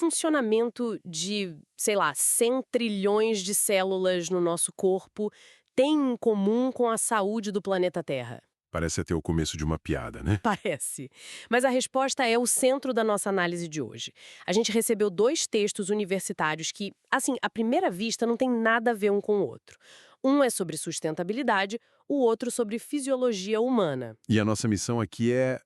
funcionamento de, sei lá, 100 trilhões de células no nosso corpo tem em comum com a saúde do planeta Terra? Parece até o começo de uma piada, né? Parece. Mas a resposta é o centro da nossa análise de hoje. A gente recebeu dois textos universitários que, assim, à primeira vista, não tem nada a ver um com o outro. Um é sobre sustentabilidade, o outro sobre fisiologia humana. E a nossa missão aqui é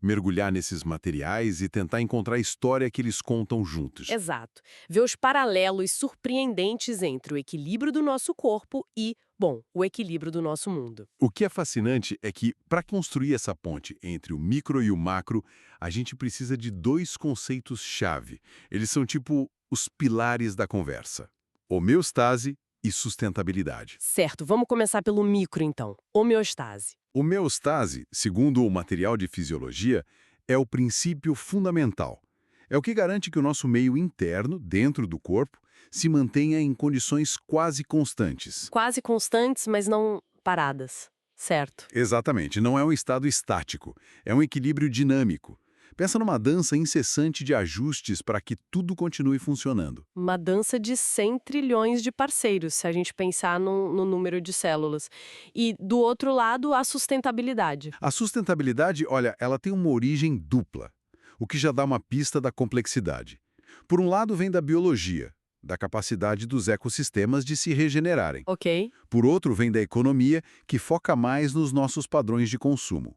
mergulhar nesses materiais e tentar encontrar a história que eles contam juntos. Exato. Ver os paralelos surpreendentes entre o equilíbrio do nosso corpo e, bom, o equilíbrio do nosso mundo. O que é fascinante é que, para construir essa ponte entre o micro e o macro, a gente precisa de dois conceitos-chave. Eles são tipo os pilares da conversa: homeostase e sustentabilidade. Certo, vamos começar pelo micro então. Homeostase. Homeostase, segundo o material de fisiologia, é o princípio fundamental. É o que garante que o nosso meio interno, dentro do corpo, se mantenha em condições quase constantes. Quase constantes, mas não paradas. Certo. Exatamente, não é um estado estático, é um equilíbrio dinâmico. Pensa numa dança incessante de ajustes para que tudo continue funcionando. Uma dança de 100 trilhões de parceiros, se a gente pensar no número de células. E, do outro lado, a sustentabilidade. A sustentabilidade, olha, ela tem uma origem dupla, o que já dá uma pista da complexidade. Por um lado, vem da biologia, da capacidade dos ecossistemas de se regenerarem. Ok? Por outro, vem da economia, que foca mais nos nossos padrões de consumo.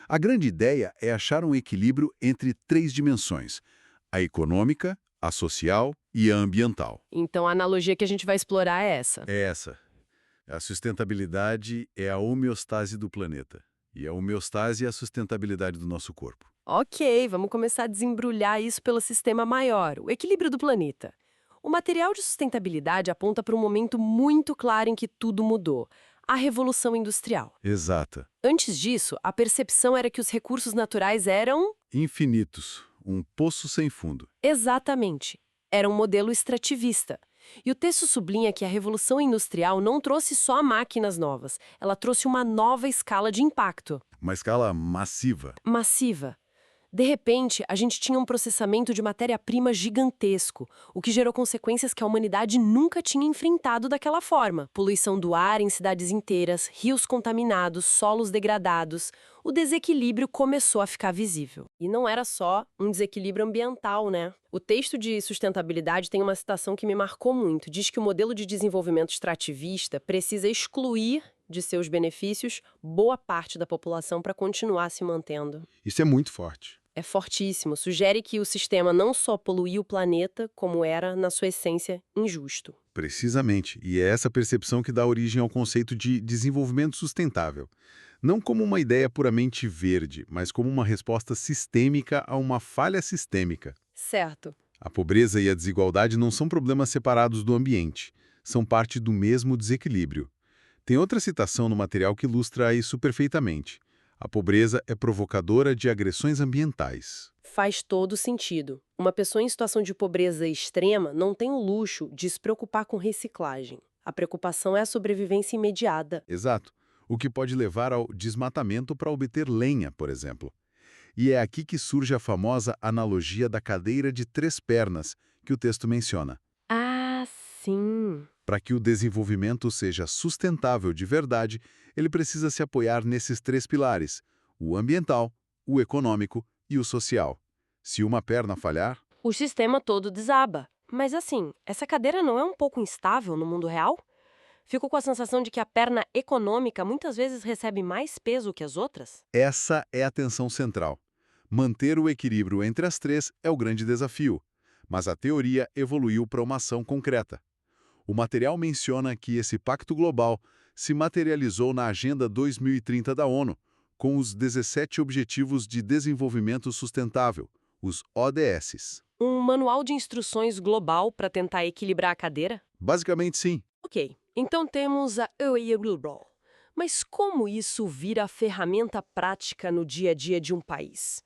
A grande ideia é achar um equilíbrio entre três dimensões: a econômica, a social e a ambiental. Então, a analogia que a gente vai explorar é essa. É essa. A sustentabilidade é a homeostase do planeta. E a homeostase é a sustentabilidade do nosso corpo. Ok, vamos começar a desembrulhar isso pelo sistema maior, o equilíbrio do planeta. O material de sustentabilidade aponta para um momento muito claro em que tudo mudou: a Revolução Industrial. Exata. Antes disso, a percepção era que os recursos naturais eram. Infinitos. Um poço sem fundo. Exatamente. Era um modelo extrativista. E o texto sublinha que a Revolução Industrial não trouxe só máquinas novas, ela trouxe uma nova escala de impacto. Uma escala massiva. Massiva. De repente, a gente tinha um processamento de matéria-prima gigantesco, o que gerou consequências que a humanidade nunca tinha enfrentado daquela forma. Poluição do ar em cidades inteiras, rios contaminados, solos degradados. O desequilíbrio começou a ficar visível. E não era só um desequilíbrio ambiental, né? O texto de sustentabilidade tem uma citação que me marcou muito. Diz que o modelo de desenvolvimento extrativista precisa excluir de seus benefícios boa parte da população para continuar se mantendo. Isso é muito forte. É fortíssimo. Sugere que o sistema não só poluía o planeta, como era, na sua essência, injusto. Precisamente. E é essa percepção que dá origem ao conceito de desenvolvimento sustentável. Não como uma ideia puramente verde, mas como uma resposta sistêmica a uma falha sistêmica. Certo. A pobreza e a desigualdade não são problemas separados do ambiente, são parte do mesmo desequilíbrio. Tem outra citação no material que ilustra isso perfeitamente. A pobreza é provocadora de agressões ambientais. Faz todo sentido. Uma pessoa em situação de pobreza extrema não tem o luxo de se preocupar com reciclagem. A preocupação é a sobrevivência imediata. Exato. O que pode levar ao desmatamento para obter lenha, por exemplo. E é aqui que surge a famosa analogia da cadeira de três pernas, que o texto menciona. Ah, sim. Para que o desenvolvimento seja sustentável de verdade, ele precisa se apoiar nesses três pilares: o ambiental, o econômico e o social. Se uma perna falhar, O sistema todo desaba. Mas assim, essa cadeira não é um pouco instável no mundo real? Fico com a sensação de que a perna econômica muitas vezes recebe mais peso que as outras? essa é a tensão central. Manter o equilíbrio entre as três é o grande desafio, mas a teoria evoluiu para uma ação concreta. O material menciona que esse pacto global se materializou na Agenda 2030 da ONU, com os 17 Objetivos de Desenvolvimento Sustentável, os ODS. Um manual de instruções global para tentar equilibrar a cadeira? Basicamente, sim. Ok, então temos a Global. Mas como isso vira ferramenta prática no dia a dia de um país?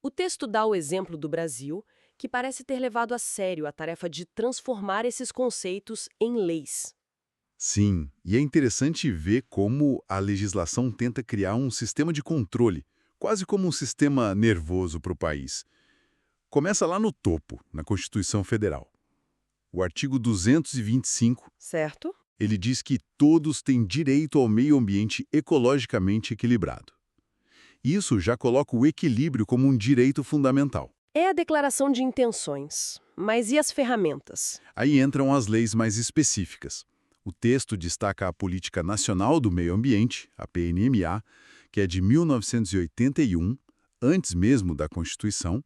O texto dá o exemplo do Brasil, que parece ter levado a sério a tarefa de transformar esses conceitos em leis. Sim, e é interessante ver como a legislação tenta criar um sistema de controle, quase como um sistema nervoso para o país. Começa lá no topo, na Constituição Federal. O artigo 225, Certo? ele diz que todos têm direito ao meio ambiente ecologicamente equilibrado. Isso já coloca o equilíbrio como um direito fundamental. É a declaração de intenções. Mas e as ferramentas? Aí entram as leis mais específicas. O texto destaca a Política Nacional do Meio Ambiente, a PNMA, que é de 1981, antes mesmo da Constituição.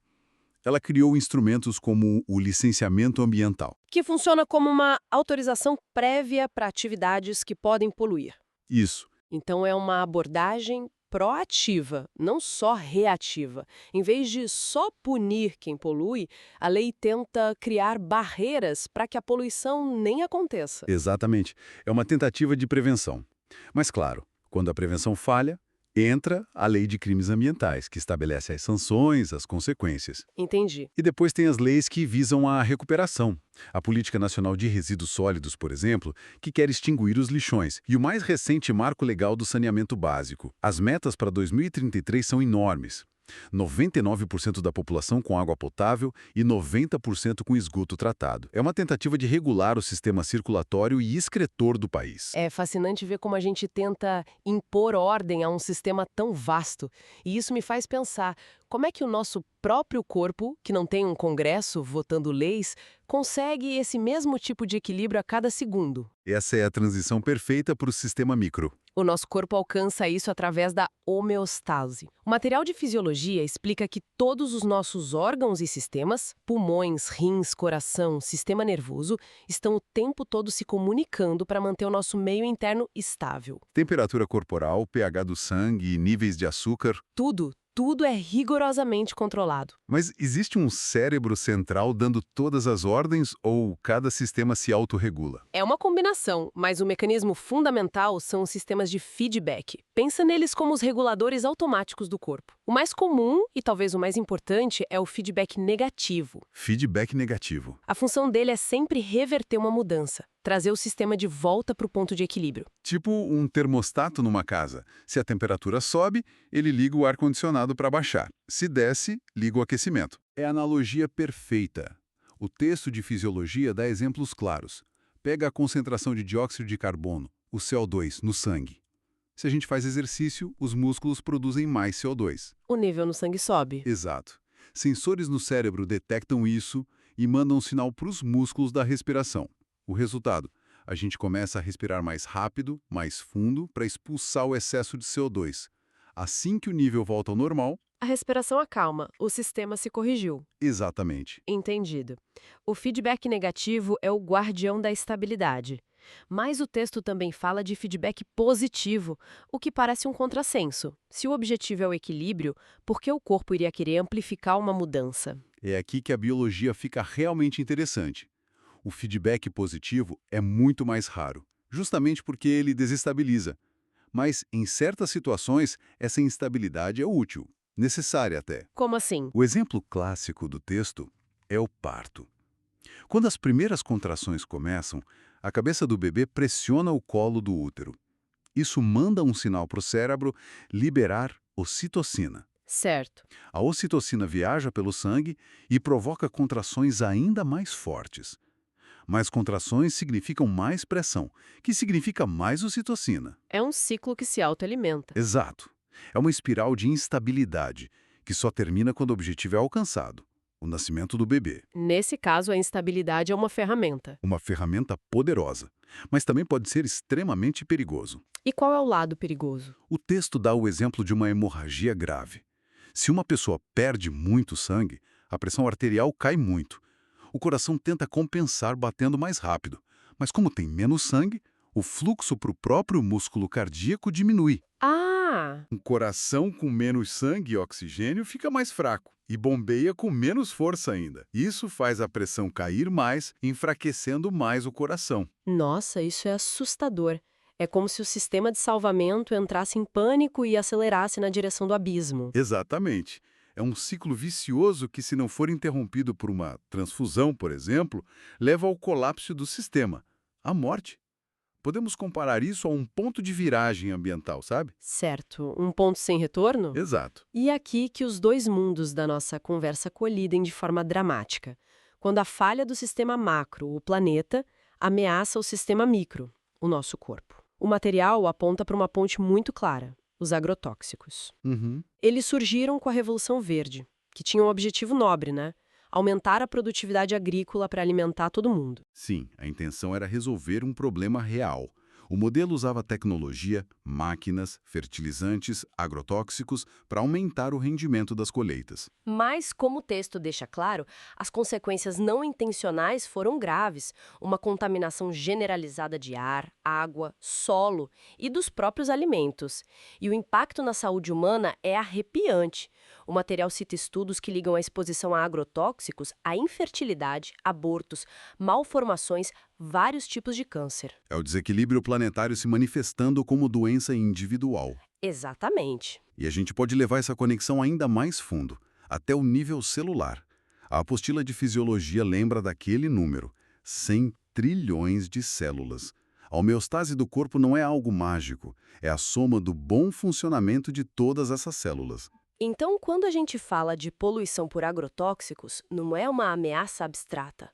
Ela criou instrumentos como o licenciamento ambiental. Que funciona como uma autorização prévia para atividades que podem poluir. Isso, Então é uma abordagem proativa, não só reativa. Em vez de só punir quem polui, a lei tenta criar barreiras para que a poluição nem aconteça. exatamente. É uma tentativa de prevenção. Mas, claro, quando a prevenção falha, entra a Lei de Crimes Ambientais, que estabelece as sanções, as consequências. Entendi. E depois tem as leis que visam a recuperação. A Política Nacional de Resíduos Sólidos, por exemplo, que quer extinguir os lixões. E o mais recente Marco Legal do Saneamento Básico. As metas para 2033 são enormes. 99% da população com água potável e 90% com esgoto tratado. É uma tentativa de regular o sistema circulatório e excretor do país. É fascinante ver como a gente tenta impor ordem a um sistema tão vasto. E isso me faz pensar, como é que o nosso próprio corpo, que não tem um congresso votando leis, consegue esse mesmo tipo de equilíbrio a cada segundo? Essa é a transição perfeita para o sistema micro. O nosso corpo alcança isso através da homeostase. O material de fisiologia explica que todos os nossos órgãos e sistemas, pulmões, rins, coração, sistema nervoso, estão o tempo todo se comunicando para manter o nosso meio interno estável. Temperatura corporal, pH do sangue, níveis de açúcar. Tudo é rigorosamente controlado. Mas existe um cérebro central dando todas as ordens ou cada sistema se autorregula? É uma combinação, mas o mecanismo fundamental são os sistemas de feedback. Pensa neles como os reguladores automáticos do corpo. O mais comum, e talvez o mais importante, é o feedback negativo. Feedback negativo. A função dele é sempre reverter uma mudança, trazer o sistema de volta para o ponto de equilíbrio. Tipo um termostato numa casa. Se a temperatura sobe, ele liga o ar-condicionado para baixar. Se desce, liga o aquecimento. É a analogia perfeita. O texto de fisiologia dá exemplos claros. Pega a concentração de dióxido de carbono, o CO2, no sangue. Se a gente faz exercício, os músculos produzem mais CO2. O nível no sangue sobe. Exato. Sensores no cérebro detectam isso e mandam um sinal para os músculos da respiração. O resultado? A gente começa a respirar mais rápido, mais fundo, para expulsar o excesso de CO2. Assim que o nível volta ao normal... A respiração acalma, o sistema se corrigiu. Exatamente. Entendido. O feedback negativo é o guardião da estabilidade. Mas o texto também fala de feedback positivo, o que parece um contrassenso. Se o objetivo é o equilíbrio, por que o corpo iria querer amplificar uma mudança? É aqui que a biologia fica realmente interessante. O feedback positivo é muito mais raro, justamente porque ele desestabiliza. Mas, em certas situações, essa instabilidade é útil, necessária até. Como assim? O exemplo clássico do texto é o parto. Quando as primeiras contrações começam, a cabeça do bebê pressiona o colo do útero. Isso manda um sinal para o cérebro liberar ocitocina. Certo. A ocitocina viaja pelo sangue e provoca contrações ainda mais fortes. Mais contrações significam mais pressão, que significa mais ocitocina. É um ciclo que se autoalimenta. Exato. É uma espiral de instabilidade, que só termina quando o objetivo é alcançado, o nascimento do bebê. Nesse caso, a instabilidade é uma ferramenta. Uma ferramenta poderosa, mas também pode ser extremamente perigoso. E qual é o lado perigoso? O texto dá o exemplo de uma hemorragia grave. Se uma pessoa perde muito sangue, a pressão arterial cai muito. O coração tenta compensar batendo mais rápido, mas como tem menos sangue, o fluxo para o próprio músculo cardíaco diminui. Ah! Um coração com menos sangue e oxigênio fica mais fraco e bombeia com menos força ainda. Isso faz a pressão cair mais, enfraquecendo mais o coração. Nossa, isso é assustador. É como se o sistema de salvamento entrasse em pânico e acelerasse na direção do abismo. Exatamente. É um ciclo vicioso que, se não for interrompido por uma transfusão, por exemplo, leva ao colapso do sistema, à morte. Podemos comparar isso a um ponto de viragem ambiental, sabe? Certo, um ponto sem retorno? Exato. E é aqui que os dois mundos da nossa conversa colidem de forma dramática. Quando a falha do sistema macro, o planeta, ameaça o sistema micro, o nosso corpo. O material aponta para uma ponte muito clara: os agrotóxicos. Uhum. Eles surgiram com a Revolução Verde, que tinha um objetivo nobre, né? Aumentar a produtividade agrícola para alimentar todo mundo. Sim, a intenção era resolver um problema real. O modelo usava tecnologia, máquinas, fertilizantes, agrotóxicos para aumentar o rendimento das colheitas. Mas, como o texto deixa claro, as consequências não intencionais foram graves. Uma contaminação generalizada de ar, água, solo e dos próprios alimentos. E o impacto na saúde humana é arrepiante. O material cita estudos que ligam a exposição a agrotóxicos à infertilidade, abortos, malformações, vários tipos de câncer. É o desequilíbrio planetário se manifestando como doença individual. Exatamente. E a gente pode levar essa conexão ainda mais fundo, até o nível celular. A apostila de fisiologia lembra daquele número, 100 trilhões de células. A homeostase do corpo não é algo mágico, é a soma do bom funcionamento de todas essas células. Então, quando a gente fala de poluição por agrotóxicos, não é uma ameaça abstrata.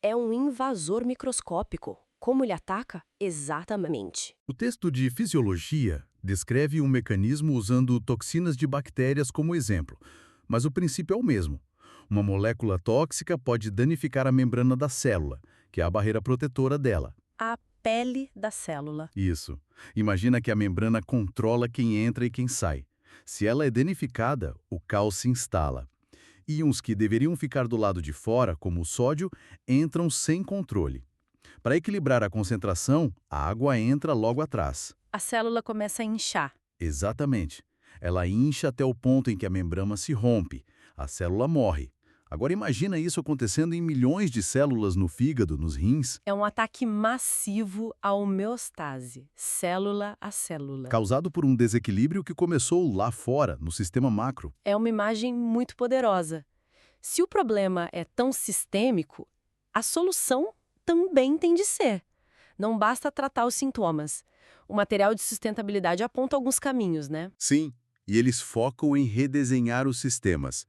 É um invasor microscópico. Como ele ataca? Exatamente. O texto de Fisiologia descreve um mecanismo usando toxinas de bactérias como exemplo, mas o princípio é o mesmo. Uma molécula tóxica pode danificar a membrana da célula, que é a barreira protetora dela. A pele da célula. Isso. Imagina que a membrana controla quem entra e quem sai. Se ela é danificada, o caos se instala. Íons que deveriam ficar do lado de fora, como o sódio, entram sem controle. Para equilibrar a concentração, a água entra logo atrás. A célula começa a inchar. Exatamente. Ela incha até o ponto em que a membrana se rompe. A célula morre. Agora imagina isso acontecendo em milhões de células no fígado, nos rins, É um ataque massivo à homeostase, célula a célula. causado por um desequilíbrio que começou lá fora, no sistema macro. É uma imagem muito poderosa. Se o problema é tão sistêmico, a solução também tem de ser. Não basta tratar os sintomas. O material de sustentabilidade aponta alguns caminhos, né? Sim, e eles focam em redesenhar os sistemas.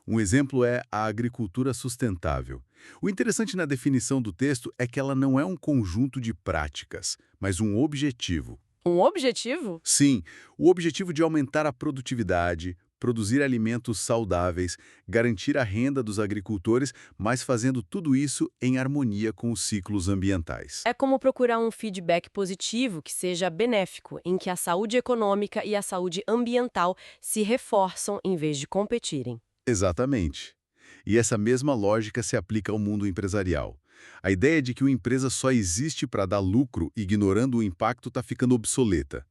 Um exemplo é a agricultura sustentável. O interessante na definição do texto é que ela não é um conjunto de práticas, mas um objetivo. Um objetivo? Sim, o objetivo de aumentar a produtividade, produzir alimentos saudáveis, garantir a renda dos agricultores, mas fazendo tudo isso em harmonia com os ciclos ambientais. É como procurar um feedback positivo que seja benéfico, em que a saúde econômica e a saúde ambiental se reforçam em vez de competirem. Exatamente. E essa mesma lógica se aplica ao mundo empresarial. A ideia de que uma empresa só existe para dar lucro, ignorando o impacto, está ficando obsoleta.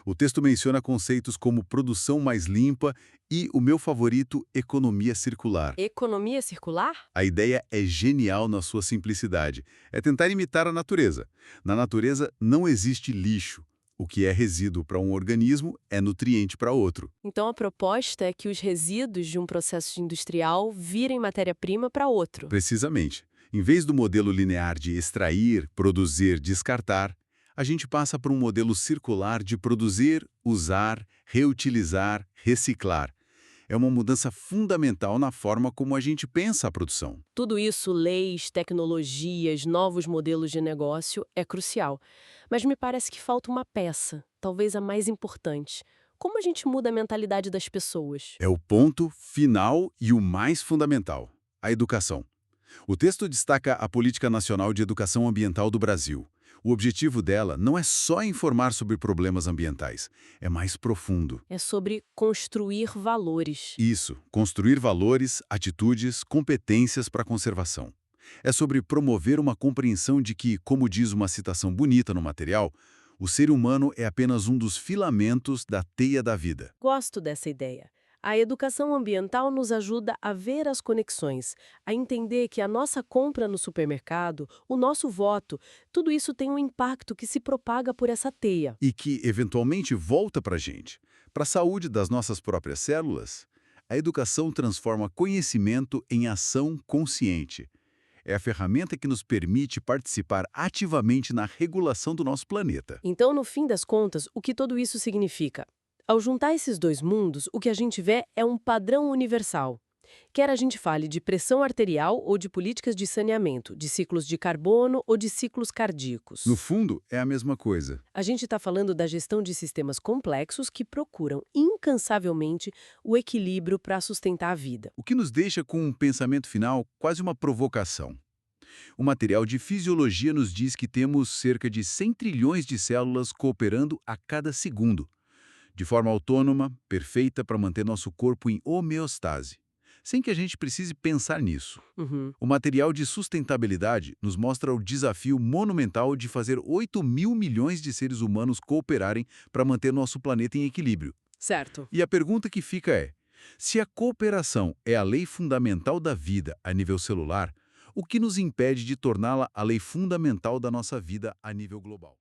O texto menciona conceitos como produção mais limpa e, o meu favorito, economia circular. Economia circular? A ideia é genial na sua simplicidade. É tentar imitar a natureza. Na natureza não existe lixo. O que é resíduo para um organismo é nutriente para outro. Então a proposta é que os resíduos de um processo industrial virem matéria-prima para outro. Precisamente. Em vez do modelo linear de extrair, produzir, descartar, a gente passa para um modelo circular de produzir, usar, reutilizar, reciclar. É uma mudança fundamental na forma como a gente pensa a produção. Tudo isso, leis, tecnologias, novos modelos de negócio, é crucial. Mas me parece que falta uma peça, talvez a mais importante. Como a gente muda a mentalidade das pessoas? É o ponto final e o mais fundamental: a educação. O texto destaca a Política Nacional de Educação Ambiental do Brasil. O objetivo dela não é só informar sobre problemas ambientais, é mais profundo. É sobre construir valores. Isso, construir valores, atitudes, competências para a conservação. É sobre promover uma compreensão de que, como diz uma citação bonita no material, o ser humano é apenas um dos filamentos da teia da vida. Gosto dessa ideia. A educação ambiental nos ajuda a ver as conexões, a entender que a nossa compra no supermercado, o nosso voto, tudo isso tem um impacto que se propaga por essa teia. E que, eventualmente, volta para a gente. Para a saúde das nossas próprias células, a educação transforma conhecimento em ação consciente. É a ferramenta que nos permite participar ativamente na regulação do nosso planeta. Então, no fim das contas, o que tudo isso significa? Ao juntar esses dois mundos, o que a gente vê é um padrão universal. Quer a gente fale de pressão arterial ou de políticas de saneamento, de ciclos de carbono ou de ciclos cardíacos. No fundo, é a mesma coisa. A gente está falando da gestão de sistemas complexos que procuram incansavelmente o equilíbrio para sustentar a vida. O que nos deixa com um pensamento final quase uma provocação. O material de fisiologia nos diz que temos cerca de 100 trilhões de células cooperando a cada segundo, de forma autônoma, perfeita para manter nosso corpo em homeostase, sem que a gente precise pensar nisso. Uhum. O material de sustentabilidade nos mostra o desafio monumental de fazer 8 mil milhões de seres humanos cooperarem para manter nosso planeta em equilíbrio. Certo. E a pergunta que fica é, se a cooperação é a lei fundamental da vida a nível celular, o que nos impede de torná-la a lei fundamental da nossa vida a nível global?